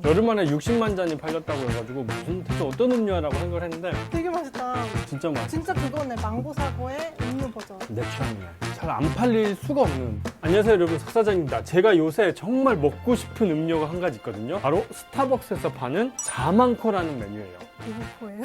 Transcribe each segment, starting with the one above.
여름 안에 60만 잔이 팔렸다고 해가지고 무슨 대체 어떤 음료라고 생각을 했는데 되게 맛있다. 진짜 맛있어. 진짜 그거네. 망고 사고의 음료 버전. 내 취향이야. 잘 안 팔릴 수가 없는. 안녕하세요 여러분, 석사장입니다. 제가 요새 정말 먹고 싶은 음료가 한 가지 있거든요. 바로 스타벅스에서 파는 자망코라는 메뉴예요. 이거코예요?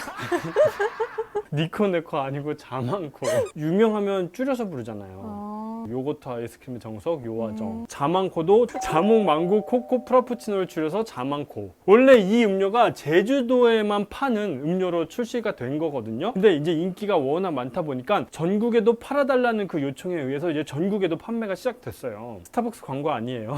니코네코 아니고 자망코. 유명하면 줄여서 부르잖아요. 요거트 아이스크림의 정석 요아정. 자망코도 자몽 망고 코코 프라푸치노를 줄여서 자망코. 원래 이 음료가 제주도에만 파는 음료로 출시가 된 거거든요. 근데 이제 인기가 워낙 많다 보니까 전국에도 팔아달라는 그 요청에 의해서 이제 전국에도 판매가 시작됐어요. 스타벅스 광고 아니에요.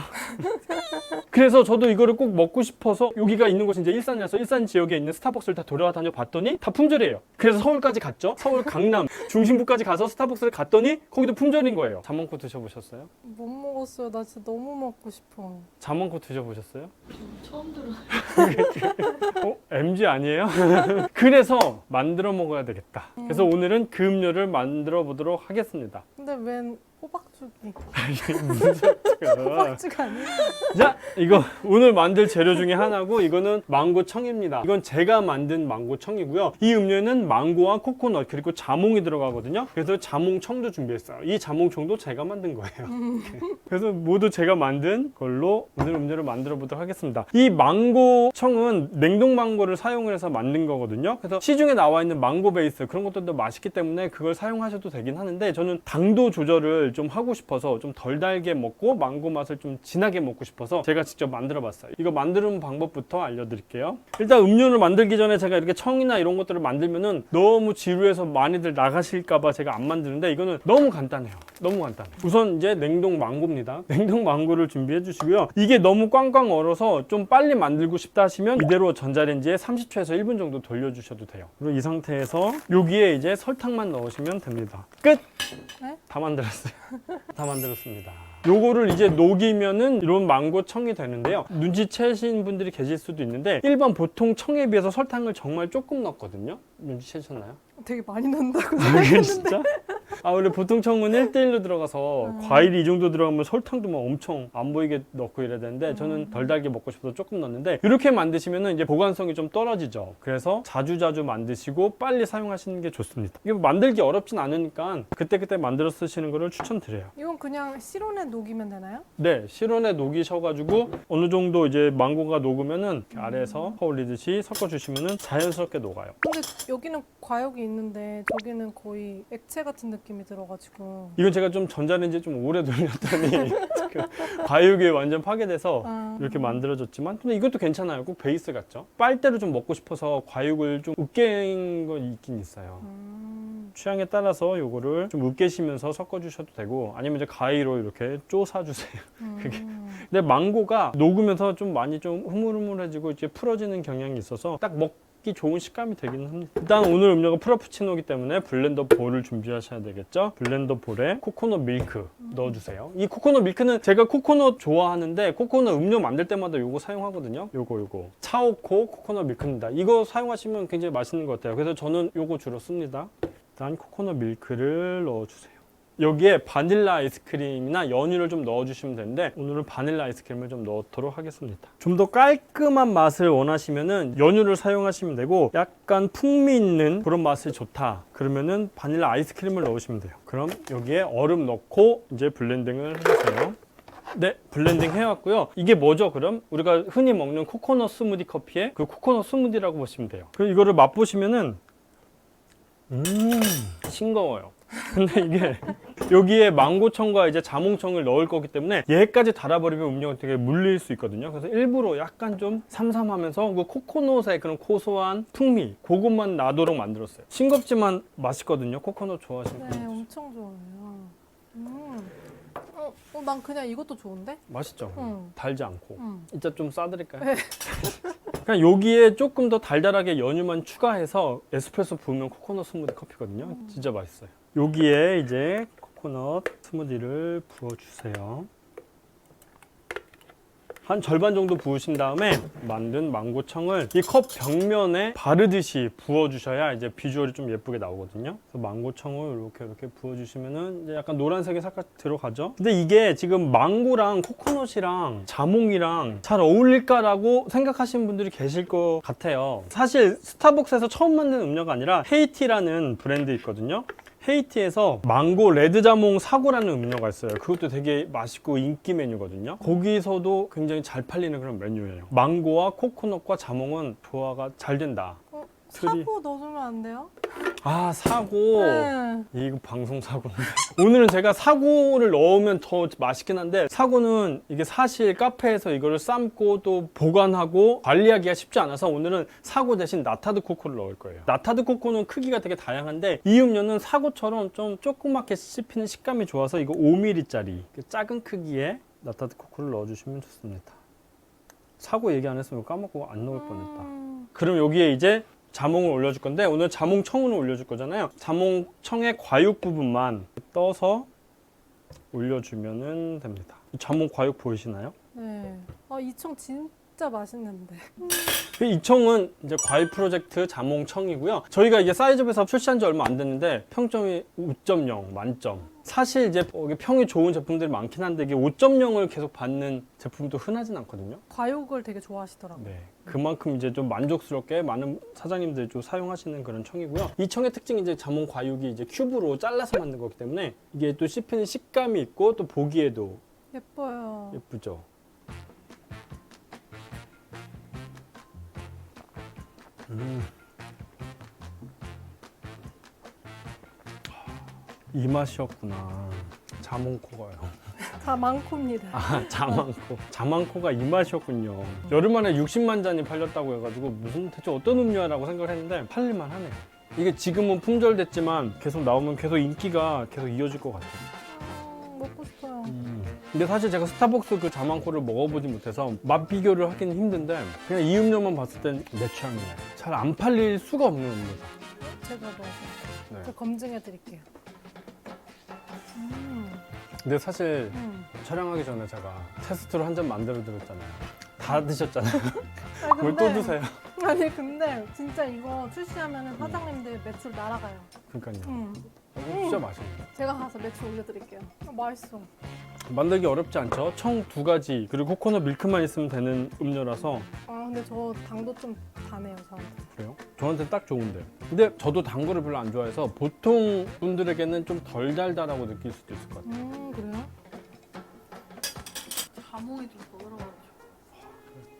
그래서 저도 이거를 꼭 먹고 싶어서, 여기가 있는 곳이 이제 일산이라서 일산 지역에 있는 스타벅스를 다 돌아다녀 봤더니 다 품절이에요. 그래서 서울까지 갔죠. 서울 강남 중심부까지 가서 스타벅스를 갔더니 거기도 품절인 거예요. 자몽코 드셔보셨어요? 못 먹었어요. 나 진짜 너무 먹고 싶어. 자몽코 드셔보셨어요? 처음 들어. MG 아니에요? 그래서 만들어 먹어야 되겠다. 그래서 오늘은 그 음료를 만들어 보도록 하겠습니다. 근데 웬 호박죽이? 무슨 소리야? 호박죽 아니야? 자, 이거 오늘 만들 재료 중에 하나고, 이거는 망고청입니다. 이건 제가 만든 망고청이고요. 이 음료에는 망고와 코코넛 그리고 자몽이 들어가거든요. 그래서 자몽청도 준비했어요. 이 자몽청도 제가 만든 거예요. 그래서 모두 제가 만든 걸로 오늘 음료를 만들어 보도록 하겠습니다. 이 망고청은 냉동 망고를 사용을 해서 만든 거거든요. 그래서 시중에 나와 있는 망고 베이스 그런 것들도 맛있기 때문에 그걸 사용하셔도 되긴 하는데, 저는 당도 조절을 좀 하고 싶어서 좀 덜 달게 먹고 망고 맛을 좀 진하게 먹고 싶어서 제가 직접 만들어 봤어요. 이거 만드는 방법부터 알려드릴게요. 일단 음료를 만들기 전에 제가 이렇게 청이나 이런 것들을 만들면은 너무 지루해서 많이들 나가실까봐 제가 안 만드는데, 이거는 너무 간단해요. 너무 간단해. 우선 이제 냉동 망고입니다. 냉동 망고를 준비해 주시고요. 이게 너무 꽝꽝 얼어서 좀 빨리 만들고 싶다 하시면 이대로 전자레인지에 30초에서 1분 정도 돌려주셔도 돼요. 그리고 이 상태에서 여기에 이제 설탕만 넣으시면 됩니다. 끝! 네? 다 만들었어요. 다 만들었습니다. 요거를 이제 녹이면은 이런 망고 청이 되는데요. 눈치채신 분들이 계실 수도 있는데, 일반 보통 청에 비해서 설탕을 정말 조금 넣거든요. 눈치채셨나요? 되게 많이 넣는다고 이게 생각했는데. 진짜? 원래 보통 청은 1대1로 들어가서 과일이 이 정도 들어가면 설탕도 막 엄청 안 보이게 넣고 이래야 되는데, 저는 덜 달게 먹고 싶어서 조금 넣는데, 이렇게 만드시면은 이제 보관성이 좀 떨어지죠. 그래서 자주자주 만드시고 빨리 사용하시는 게 좋습니다. 이거 만들기 어렵진 않으니까 그때그때 만들어 쓰시는 거를 추천드려요. 이건 그냥 실온에 녹이면 되나요? 네, 실온에 녹이셔가지고 어느 정도 이제 망고가 녹으면은 아래에서 퍼올리듯이 섞어주시면은 자연스럽게 녹아요. 근데 여기는 과육이 있는데 저기는 거의 액체 같은 느낌이 들어가지고. 이건 제가 좀 전자레인지에 좀 오래 돌렸더니 과육이 완전 파괴돼서 이렇게 만들어졌지만, 근데 이것도 괜찮아요. 꼭 베이스 같죠? 빨대로 좀 먹고 싶어서 과육을 좀 으깬 거 있긴 있어요. 취향에 따라서 요거를 좀 으깨시면서 섞어주셔도 되고, 아니면 이제 가위로 이렇게 쪼사주세요. 근데 망고가 녹으면서 좀 많이 좀 흐물흐물해지고 이제 풀어지는 경향이 있어서 딱 먹기 좋은 식감이 되기는 합니다. 일단 오늘 음료가 프라푸치노이기 때문에 블렌더 볼을 준비하셔야 되겠죠. 블렌더 볼에 코코넛 밀크 넣어주세요. 이 코코넛 밀크는 제가 코코넛 좋아하는데 코코넛 음료 만들 때마다 요거 사용하거든요. 요거 차오코 코코넛 밀크입니다. 이거 사용하시면 굉장히 맛있는 것 같아요. 그래서 저는 요거 주로 씁니다. 일단 코코넛 밀크를 넣어주세요. 여기에 바닐라 아이스크림이나 연유를 좀 넣어주시면 되는데, 오늘은 바닐라 아이스크림을 좀 넣도록 하겠습니다. 좀 더 깔끔한 맛을 원하시면은 연유를 사용하시면 되고, 약간 풍미 있는 그런 맛이 좋다 그러면은 바닐라 아이스크림을 넣으시면 돼요. 그럼 여기에 얼음 넣고 이제 블렌딩을 해주세요. 네, 블렌딩 해왔고요. 이게 뭐죠? 그럼 우리가 흔히 먹는 코코넛 스무디 커피의 그 코코넛 스무디라고 보시면 돼요. 그리고 이거를 맛보시면은 싱거워요. 근데 이게 여기에 망고청과 이제 자몽청을 넣을 거기 때문에 얘까지 달아버리면 음료가 되게 물릴 수 있거든요. 그래서 일부러 약간 좀 삼삼하면서 그 코코넛의 그런 고소한 풍미, 그것만 나도록 만들었어요. 싱겁지만 맛있거든요. 코코넛 좋아하시는 네, 분들. 엄청 좋아해요. 난 그냥 이것도 좋은데? 맛있죠? 응. 달지 않고. 응. 이따 좀 싸드릴까요? 네. 그냥 여기에 조금 더 달달하게 연유만 추가해서 에스프레소 부으면 코코넛 스무디 커피거든요. 진짜 맛있어요. 여기에 이제 코코넛 스무디를 부어주세요. 한 절반 정도 부으신 다음에 만든 망고청을 이 컵 벽면에 바르듯이 부어주셔야 이제 비주얼이 좀 예쁘게 나오거든요. 그래서 망고청을 이렇게 부어주시면은 이제 약간 노란색의 색깔 들어가죠. 근데 이게 지금 망고랑 코코넛이랑 자몽이랑 잘 어울릴까라고 생각하시는 분들이 계실 것 같아요. 사실 스타벅스에서 처음 만든 음료가 아니라 헤이티라는 브랜드 있거든요. 헤이티에서 망고 레드자몽 사고라는 음료가 있어요. 그것도 되게 맛있고 인기 메뉴거든요. 거기서도 굉장히 잘 팔리는 그런 메뉴예요. 망고와 코코넛과 자몽은 조화가 잘 된다. 사고 넣어주면 안 돼요? 아, 사고. 네. 이거 방송 사고인데. 오늘은 제가 사고를 넣으면 더 맛있긴 한데, 사고는 이게 사실 카페에서 이거를 삶고 또 보관하고 관리하기가 쉽지 않아서 오늘은 사고 대신 나타드 코코를 넣을 거예요. 나타드 코코는 크기가 되게 다양한데 이 음료는 사고처럼 좀 조그맣게 씹히는 식감이 좋아서 이거 5mm짜리 작은 크기의 나타드 코코를 넣어주시면 좋습니다. 사고 얘기 안 했으면 까먹고 안 넣을 뻔했다. 그럼 여기에 이제 자몽을 올려줄 건데 오늘 자몽청을 올려줄 거잖아요. 자몽청의 과육 부분만 떠서 올려주면 됩니다. 자몽 과육 보이시나요? 네. 이 청 진짜 맛있는데. 이 청은 이제 과일 프로젝트 자몽청이고요. 저희가 이게 사이즈업에서 출시한 지 얼마 안 됐는데 평점이 5.0 만점. 사실 이제 평이 좋은 제품들이 많긴 한데 이게 5.0을 계속 받는 제품도 흔하진 않거든요. 과육을 되게 좋아하시더라고요. 네, 그만큼 이제 좀 만족스럽게 많은 사장님들이 좀 사용하시는 그런 청이고요. 이 청의 특징이 이제 자몽 과육이 이제 큐브로 잘라서 만든 거기 때문에 이게 또 씹히는 식감이 있고 또 보기에도 예뻐요. 예쁘죠. 이 맛이었구나. 자몽코가요. 자망코입니다. 아, 자망코. 자망코가 이 맛이었군요. 여름 안에 60만 잔이 팔렸다고 해가지고 무슨 대체 어떤 음료야라고 생각을 했는데 팔릴만 하네요. 이게 지금은 품절됐지만 계속 나오면 계속 인기가 계속 이어질 것 같아요. 먹고 싶어요. 근데 사실 제가 스타벅스 그 자망코를 먹어보지 못해서 맛 비교를 하기는 힘든데 그냥 이 음료만 봤을 땐 내 취향이에요. 잘 안 팔릴 수가 없는 음료다. 제가 먹어서 네. 저 검증해 드릴게요. 근데 사실 촬영하기 전에 제가 테스트로 한 잔 만들어 드렸잖아요. 다 드셨잖아요. 뭘 또 드세요? 아니 근데 진짜 이거 출시하면 사장님들 매출 날아가요. 그러니까요. 진짜 맛있네요. 제가 가서 매출 올려드릴게요. 맛있어. 만들기 어렵지 않죠? 청 2가지 그리고 코코넛 밀크만 있으면 되는 음료라서. 근데 저 당도 좀 다네요 저한테. 그래요? 저한테 딱 좋은데. 근데 저도 단 거를 별로 안 좋아해서 보통 분들에게는 좀 덜 달달하고 느낄 수도 있을 것 같아요. 그래요? 자몽이 좀 더 들어가지고.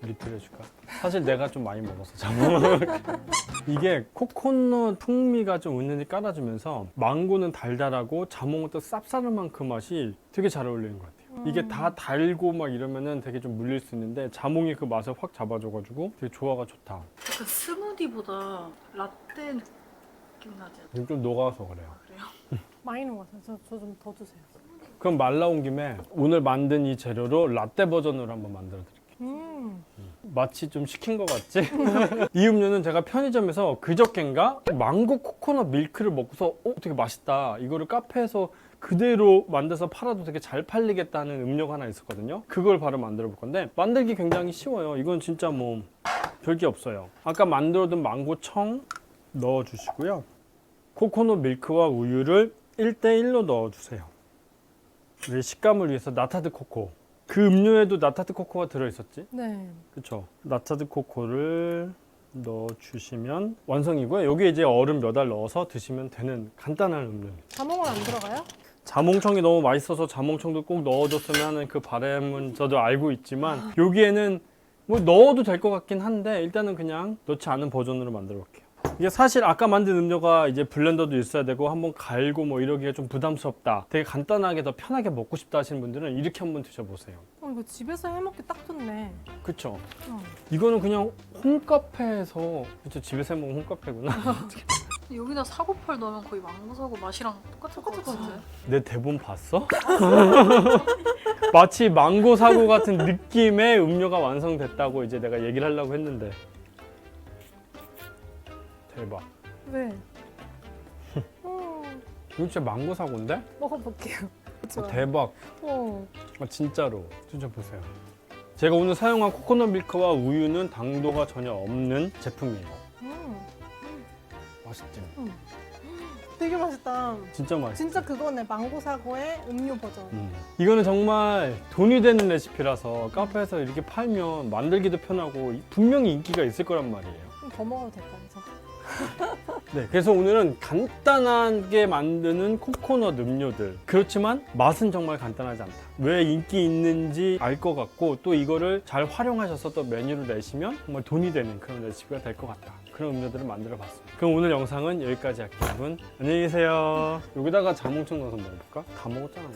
리필 해줄까? 사실 내가 좀 많이 먹었어 자몽. 이게 코코넛 풍미가 좀 은은히 깔아주면서 망고는 달달하고 자몽은 또 쌉싸름한 그 맛이 되게 잘 어울리는 것 같아요. 이게 다 달고 막 이러면은 되게 좀 물릴 수 있는데 자몽이 그 맛을 확 잡아줘가지고 되게 조화가 좋다. 약간 스무디보다 라떼 느낌 나지 않아요? 지금 좀 녹아서 그래요. 그래요? 많이 녹았어요. 저 좀 더 주세요. 그럼 말 나온 김에 오늘 만든 이 재료로 라떼 버전으로 한번 만들어 드릴게요. 마치 좀 시킨 것 같지? 이 음료는 제가 편의점에서 그저껜가 망고 코코넛 밀크를 먹고서 되게 맛있다. 이거를 카페에서 그대로 만들어서 팔아도 되게 잘 팔리겠다는 음료가 하나 있었거든요. 그걸 바로 만들어 볼 건데 만들기 굉장히 쉬워요. 이건 진짜 뭐 별게 없어요. 아까 만들어둔 망고청 넣어주시고요. 코코넛 밀크와 우유를 1대1로 넣어주세요. 우리 식감을 위해서 나타드 코코. 그 음료에도 나타드 코코가 들어있었지? 네. 그쵸. 나타드 코코를 넣어주시면 완성이고요. 여기에 이제 얼음 몇 알 넣어서 드시면 되는 간단한 음료입니다. 자몽은 안 들어가요? 자몽청이 너무 맛있어서 자몽청도 꼭 넣어줬으면 하는 그 바람은 저도 알고 있지만 여기에는 뭐 넣어도 될 것 같긴 한데 일단은 그냥 넣지 않은 버전으로 만들어 볼게요. 이게 사실 아까 만든 음료가 이제 블렌더도 있어야 되고 한번 갈고 뭐 이러기가 좀 부담스럽다. 되게 간단하게 더 편하게 먹고 싶다 하시는 분들은 이렇게 한번 드셔보세요. 이거 집에서 해먹기 딱 좋네. 그쵸? 어. 이거는 그냥 홈카페에서 그쵸 집에서 해먹은 홈카페구나. 여기다 사고팔 넣으면 거의 망고 사고 맛이랑 똑같을 것 같은데? 내 대본 봤어? 마치 망고 사고 같은 느낌의 음료가 완성됐다고 이제 내가 얘기를 하려고 했는데 대박. 왜? 이거 진짜 망고 사고인데? 먹어볼게요. 좋아요. 대박. 어. 진짜로 드셔보세요. 제가 오늘 사용한 코코넛 밀크와 우유는 당도가 전혀 없는 제품이에요. 맛있지? 되게 맛있다. 진짜 맛있어. 진짜 그거네. 망고 사고의 음료 버전. 이거는 정말 돈이 되는 레시피라서 카페에서 이렇게 팔면 만들기도 편하고 분명히 인기가 있을 거란 말이에요. 좀 더 먹어도 될까 해서. 네, 그래서 오늘은 간단하게 만드는 코코넛 음료들. 그렇지만 맛은 정말 간단하지 않다. 왜 인기 있는지 알 것 같고 또 이거를 잘 활용하셔서 또 메뉴를 내시면 정말 돈이 되는 그런 레시피가 될 것 같다. 그런 음료들을 만들어 봤습니다. 그럼 오늘 영상은 여기까지 할게요. 여러분 안녕히 계세요. 여기다가 자몽청 넣어서 먹어볼까? 다 먹었잖아.